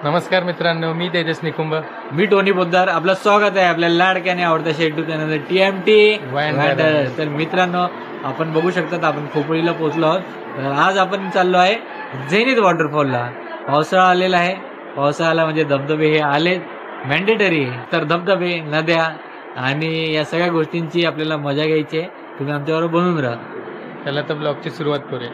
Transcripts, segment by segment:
नमस्कार मित्रांनो, मी तेजस निकुंभ. मी टोनी पोद्दार. आपलं स्वागत आहे आपल्या लाडक्याने आवडत्या शेटू चॅनल TMT वँडर. तर मित्रांनो, आपण बघू शकतात आपण खोपोलीला पोहोचलो आहोत. तर आज आपण चाललो आहे झेनिथ वॉटरफॉलला. पावसाळा आलेला आहे. पावसाळ्याला म्हणजे धबधबे हे आले मॅन्डेटरी. तर धबधबे, नद्या आणि या सगळ्या गोष्टींची आपल्याला मजा घ्यायची आहे. तुम्ही आमच्याबरोबर बनून राहा. त्याला तर ब्लॉगची सुरुवात करूया.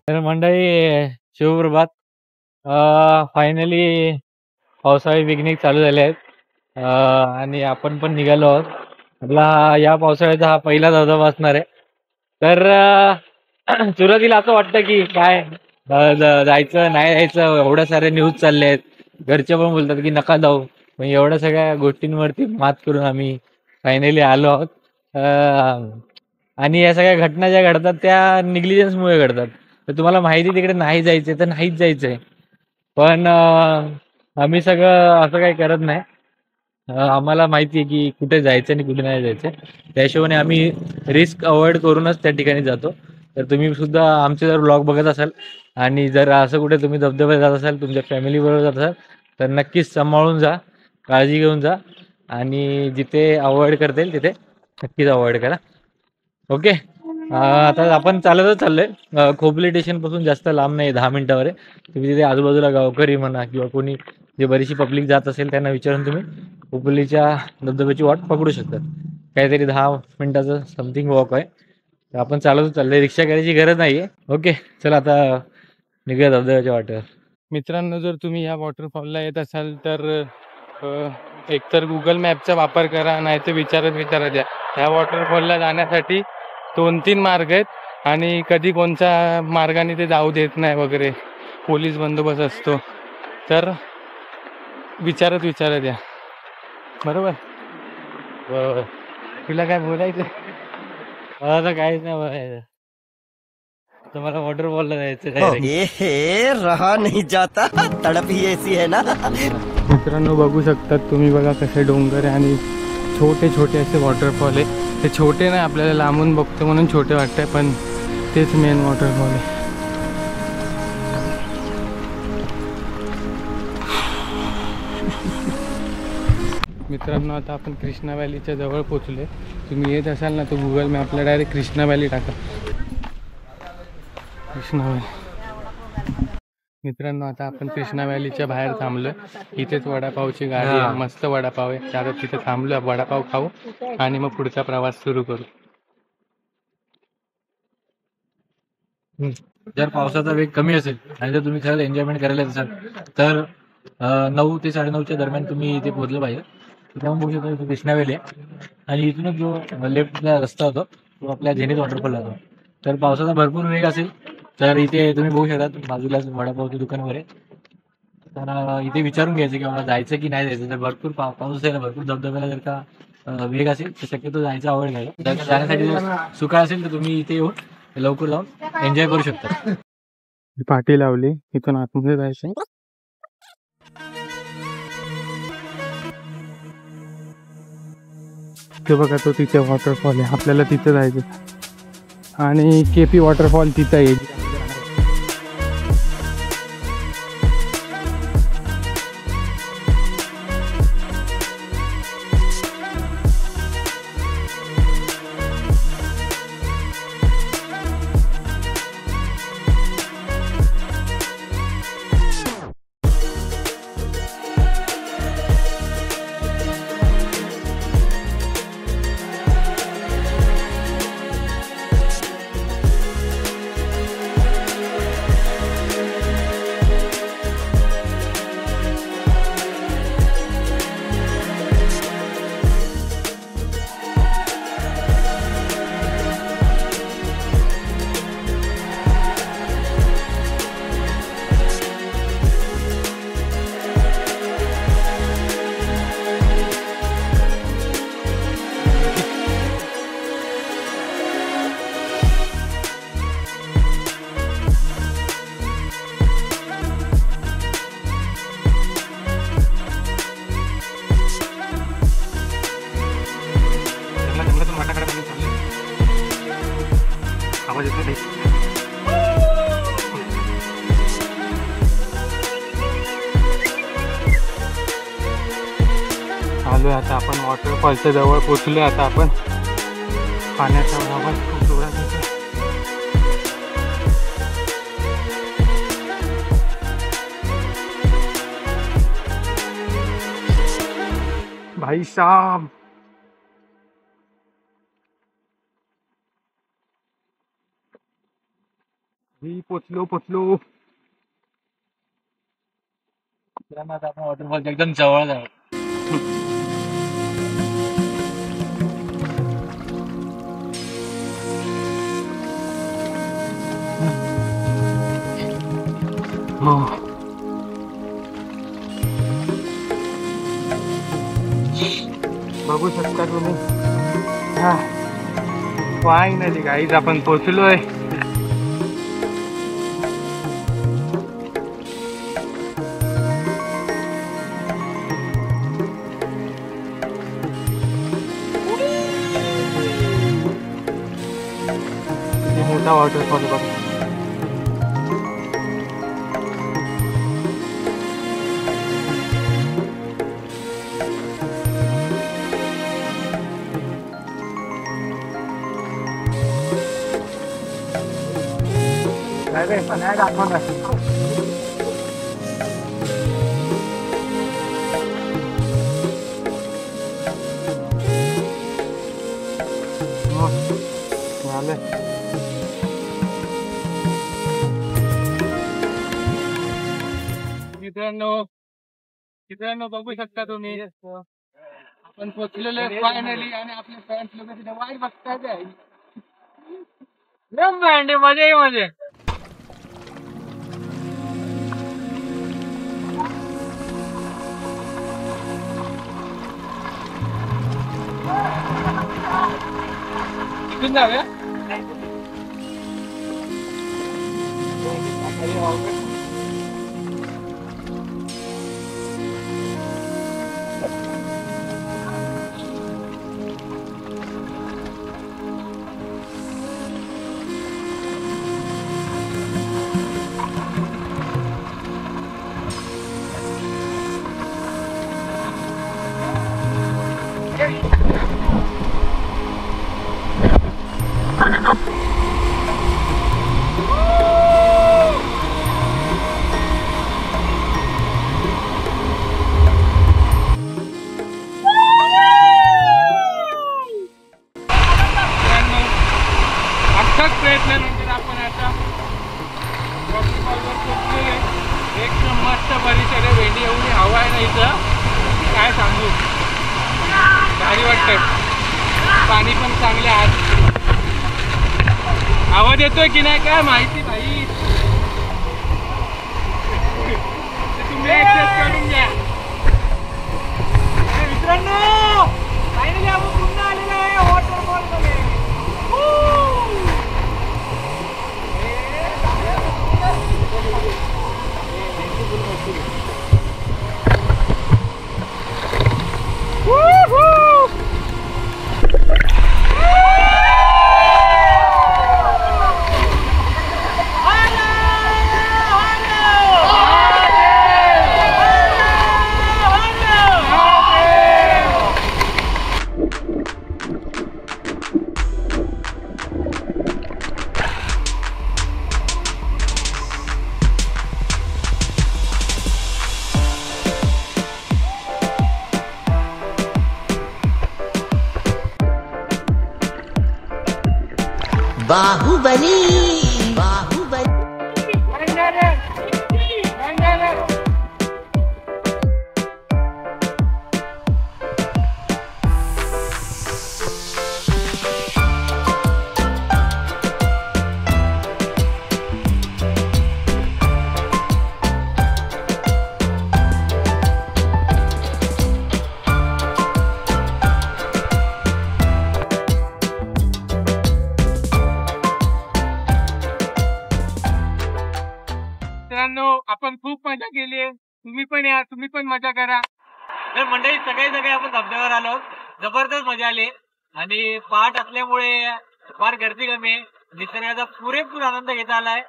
तर मंडळी, शिवप्रभात. फायनली पावसाळी पिकनिक चालू झाले आहेत आणि आपण पण निघालो आहोत. आपला या पावसाळ्याचा हा पहिला धबधबा असणार आहे. तर सुरुवातीला असं वाटतं की काय जायचं नाही जायचं, एवढ्या साऱ्या न्यूज चालल्या आहेत. घरचे पण बोलतात की नका जाऊ, पण एवढ्या सगळ्या गोष्टींवरती मात करून आम्ही फायनली आलो आहोत. आणि या सगळ्या घटना ज्या घडतात त्या निग्लिजन्समुळे घडतात. तर तुम्हाला माहिती तिकडे नाही जायचंय तर नाहीच जायचंय, पण आम्ही सगळं असं काही करत नाही. आम्हाला माहिती आहे की कुठे जायचं आणि कुठे नाही जायचं. त्या हिशोबाने आम्ही रिस्क अवॉइड करूनच त्या ठिकाणी जातो. तर तुम्ही सुद्धा आमचे जर ब्लॉग बघत असाल आणि जर असं कुठे तुम्ही धबधब्यात जात असाल, तुमच्या फॅमिली बरोबर जात असाल, तर नक्कीच सांभाळून जा, काळजी घेऊन जा आणि जिथे अवॉइड करता येईल तिथे नक्कीच अवॉइड करा. ओके. आता आपण चालतच चाललोय. खोपोली स्टेशन पासून जास्त लांब नाही, 10 मिनिटावर आहे. तुम्ही तिथे आजूबाजूला गावकरी म्हणा किंवा कोणी जे बरीचशी पब्लिक जात असेल त्यांना विचारून तुम्ही खोपोलीच्या धबधब्याची वाट पकडू शकतात. काहीतरी 10 मिनिटाचं समथिंग वॉक आहे. तर आपण चालतच चाललोय, रिक्षा करायची गरज नाही आहे. ओके, चला आता निघूया धबधब्याच्या वाटेवर. मित्रांनो, जर तुम्ही या वॉटरफॉलला येत असाल तर एकतर गुगल मॅपचा वापर करा, नाही तर विचारत द्या. ह्या वॉटरफॉलला जाण्यासाठी 2-3 मार्ग आहेत आणि कधी कोणत्या मार्गाने ते जाऊ देत नाही वगैरे, पोलीस बंदोबस्त असतो. तर विचारत द्या. बरोबर. तुला काय बोलायचं? आता काहीच नाही बोलायचं. तुम्हाला वॉटरफॉलला जायचं. रहा नहीं जाता, तड़प ही ऐसी है ना. मित्रांनो, बघू शकतात तुम्ही, बघा कसे डोंगर आहे आणि छोटे छोटे असे वॉटरफॉल आहे. ते छोटे नाही, आपल्याला लांबून बघतो म्हणून छोटे वाटतंय, पण तेच मेन वॉटरफॉल आहे. मित्रांनो, आता आपण कृष्णा व्हॅलीच्या जवळ पोचलोय. तुम्ही येत असाल ना, तर गुगल मॅपला डायरेक्ट कृष्णा व्हॅली टाका. कृष्णा व्हॅली. मित्रांनो, आता आपण कृष्णा व्हॅलीच्या बाहेर थांबलोय. इथेच वडापावची गाडी आहे, मस्त वडापाव आहे. त्यात तिथे थांबलोय, वडापाव खाऊ आणि मग पुढचा प्रवास सुरू करू. जर पावसाचा वेग कमी असेल आणि जर तुम्ही खरंच एन्जॉयमेंट करायला असाल तर 9 ते 9:30च्या दरम्यान तुम्ही इथे पोहोचलं पाहिजे. तेव्हा बघू शकता कृष्णा व्हॅली आहे आणि इथूनच जो लेफ्टला रस्ता होतो तो आपल्या झेनिथ वॉटरफॉल जातो. तर पावसाचा भरपूर वेग असेल तर इथे तुम्ही बघू शकता बाजूलाच वडापावचं दुकानवर आहे. तर इथे विचारून घ्यायचं की बाबा जायचं की नाही जायचं. जर भरपूर पाऊस असेल, भरपूर धबधब्याला जर का वेग असेल तर शक्यतो जायचा अवॉइड घ्यायला. जर जाण्यासाठी जर सुकाळ असेल तर तुम्ही इथे येऊन लवकर जाऊन एन्जॉय करू शकता. पाठी लावली, इथून आतमध्ये जायचं. ते बघा, तो तिथे वॉटरफॉल आहे. आपल्याला तिथे जायचं आणि KP वॉटरफॉल तिथं आहे. आवाज येतो नाही. आलोय आता आपण वॉटरफॉलच्या जवळ पोचलोय. आता आपण पाण्याचा आवाज खूप जोरात येतो. भाई साहब पोचलो. आपण वॉटरफॉलच्या एकदम जवळ आहे. हो. बघू शकता तुम्ही. फायनली गाईज आपण पोचलोय. मोठा वॉटरफॉल बघा. अरे पण नाही दाखवणार. मित्रांनो बघू शकता तुम्ही आपण पोचलेलो आहे फायनली. आणि आपले फॅन्स लोक तिथे वाट बघतात आहे. मजा. इथून जाऊया. प्रयत्नानंतर आपण आता वॉटरफॉलवर पोहोचलेले. एकदम मस्त परिसर आहे. वेंडी एवढी हवा आहे ना इथं काय सांगू. भारी वाटतंय. पाणी पण चांगले आहे. आवाज येतोय की नाही काय माहिती भाई. तुम्ही ऍडजस्ट करून घ्या. मित्रांनो फायनली आपण पुन्हा आलेलो आहे वॉटरफॉल मध्ये. बाहुबली आपण खूप मजा केली आहे. तुम्ही पण या. तुम्ही पण मजा करा. तर मंडळी सगळे आपण धबधब्यावर आलो. जबरदस्त मजा आली. आणि पहाट असल्यामुळे फार गर्दी कमी आहे. निसर्गाचा पुरेपूर आनंद घेता आलाय.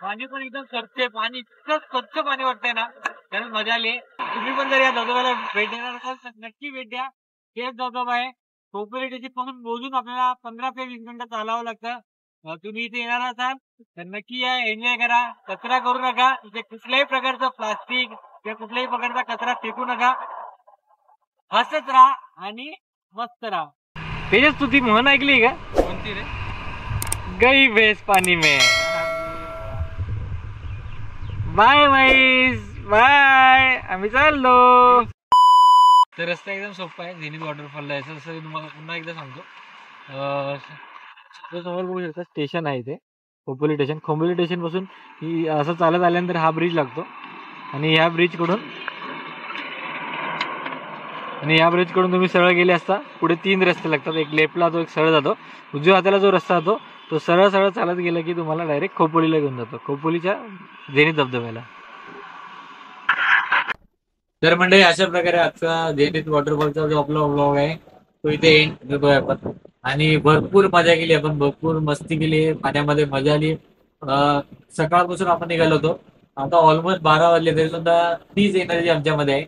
पाणी पण एकदम स्वच्छ आहे. पाणी इतकं स्वच्छ पाणी वाटतंय ना, त्याला मजा आली. तुम्ही पण जर या धबधब्याला भेट देणार असाल तर नक्की भेट द्या. हेच धबधबा आहे. खोपोली स्टेशन पासून मोजून आपल्याला 15 ते 20 मिनिटं चालावं लागतं. तुम्ही इथे येणार असाल तर नक्की या, एन्जॉय करा. कचरा करू नका. इथे कुठल्याही प्रकारचं प्लास्टिक किंवा कुठल्याही प्रकारचा कचरा फेकू नका. हसत राहा आणि मस्त राहा. तेजस, तू ती म्हण ऐकली का? कोणती रे? गई भैंस पाणी में. बाय म्हैस, बाय. आम्ही चाललो. तर रस्ता एकदम सोपा आहे झेनिथ वॉटरफॉलला यायचं. जसं मी तुम्हाला पुन्हा एकदा सांगतो. समोर बघू शकता स्टेशन आहे इथे, खोपोली स्टेशन. खोपोली स्टेशन पासून असं चालत आल्यानंतर हा ब्रिज लागतो आणि ह्या ब्रिज कडून तुम्ही सरळ गेले असता पुढे 3 रस्ते लागतात. एक लेफ्टला तो, एक सरळ जातो. उजव्या हाताला जो रस्ता जातो तो सरळ सरळ चालत गेला की तुम्हाला डायरेक्ट खोपोलीला घेऊन जातो, खोपोलीच्या झेनिथ धबधब्याला. तर म्हणजे अशा प्रकारे आजचा झेनिथ वॉटरफॉलचा जो आपला व्लॉग आहे तो इथे एंड करतोय आपण. आणि भरपूर मजा केली आपण, भरपूर मस्ती केली, पाण्यामध्ये मजा आली. सकाळपासून आपण निघालो होतो. आता ऑलमोस्ट 12 वाजले तरी सुद्धा तीच एनर्जी आमच्यामध्ये आहे.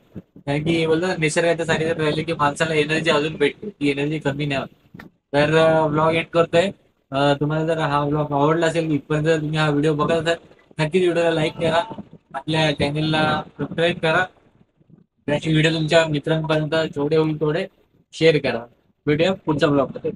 कारण की बोलतो ना, निसर्गाच्या सानिध्यात राहिले की माणसाला एनर्जी अजून भेटते, ती एनर्जी कमी नाही होत. तर ब्लॉग एंड करतोय. तुम्हाला जर हा ब्लॉग आवडला असेल, इथपर्यंत जर तुम्ही हा व्हिडिओ बघत असाल नक्कीच व्हिडिओला लाईक करा, आपल्या चॅनेलला सबस्क्राईब करा. त्याची व्हिडिओ तुमच्या मित्रांपर्यंत जेवढे होईल तेवढे शेअर करा. भेटूया पुढच्या ब्लॉगमध्ये.